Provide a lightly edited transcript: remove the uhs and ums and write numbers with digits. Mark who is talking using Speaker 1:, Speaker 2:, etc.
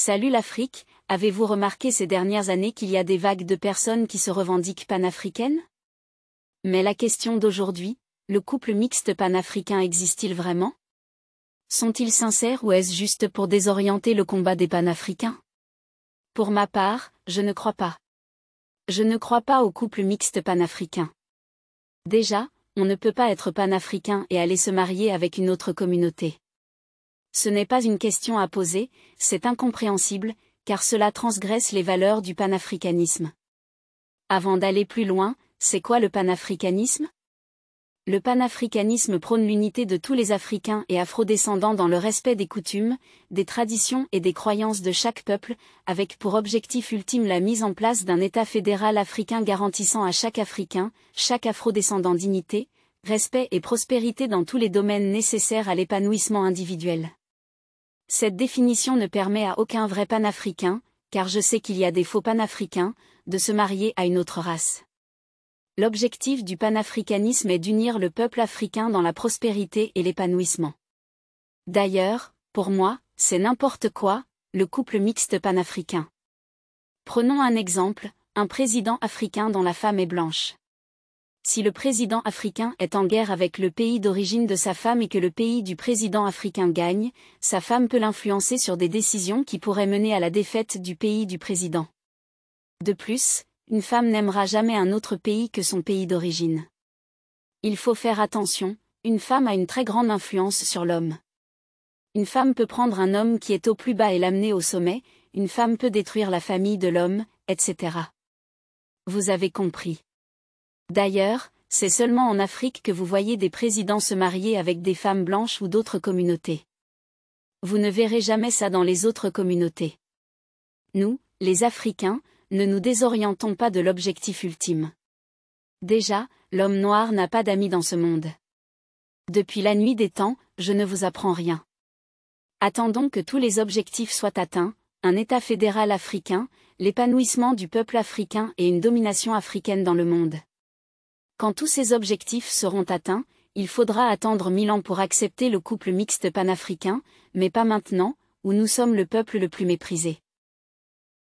Speaker 1: Salut l'Afrique, avez-vous remarqué ces dernières années qu'il y a des vagues de personnes qui se revendiquent panafricaines? Mais la question d'aujourd'hui, le couple mixte panafricain existe-t-il vraiment? Sont-ils sincères ou est-ce juste pour désorienter le combat des panafricains? Pour ma part, je ne crois pas. Je ne crois pas au couple mixte panafricain. Déjà, on ne peut pas être panafricain et aller se marier avec une autre communauté. Ce n'est pas une question à poser, c'est incompréhensible, car cela transgresse les valeurs du panafricanisme. Avant d'aller plus loin, c'est quoi le panafricanisme? Le panafricanisme prône l'unité de tous les Africains et afrodescendants dans le respect des coutumes, des traditions et des croyances de chaque peuple, avec pour objectif ultime la mise en place d'un État fédéral africain garantissant à chaque Africain, chaque afrodescendant dignité, respect et prospérité dans tous les domaines nécessaires à l'épanouissement individuel. Cette définition ne permet à aucun vrai panafricain, car je sais qu'il y a des faux panafricains, de se marier à une autre race. L'objectif du panafricanisme est d'unir le peuple africain dans la prospérité et l'épanouissement. D'ailleurs, pour moi, c'est n'importe quoi, le couple mixte panafricain. Prenons un exemple, un président africain dont la femme est blanche. Si le président africain est en guerre avec le pays d'origine de sa femme et que le pays du président africain gagne, sa femme peut l'influencer sur des décisions qui pourraient mener à la défaite du pays du président. De plus, une femme n'aimera jamais un autre pays que son pays d'origine. Il faut faire attention, une femme a une très grande influence sur l'homme. Une femme peut prendre un homme qui est au plus bas et l'amener au sommet, une femme peut détruire la famille de l'homme, etc. Vous avez compris. D'ailleurs, c'est seulement en Afrique que vous voyez des présidents se marier avec des femmes blanches ou d'autres communautés. Vous ne verrez jamais ça dans les autres communautés. Nous, les Africains, ne nous désorientons pas de l'objectif ultime. Déjà, l'homme noir n'a pas d'amis dans ce monde. Depuis la nuit des temps, je ne vous apprends rien. Attendons que tous les objectifs soient atteints, un État fédéral africain, l'épanouissement du peuple africain et une domination africaine dans le monde. Quand tous ces objectifs seront atteints, il faudra attendre 1000 ans pour accepter le couple mixte panafricain, mais pas maintenant, où nous sommes le peuple le plus méprisé.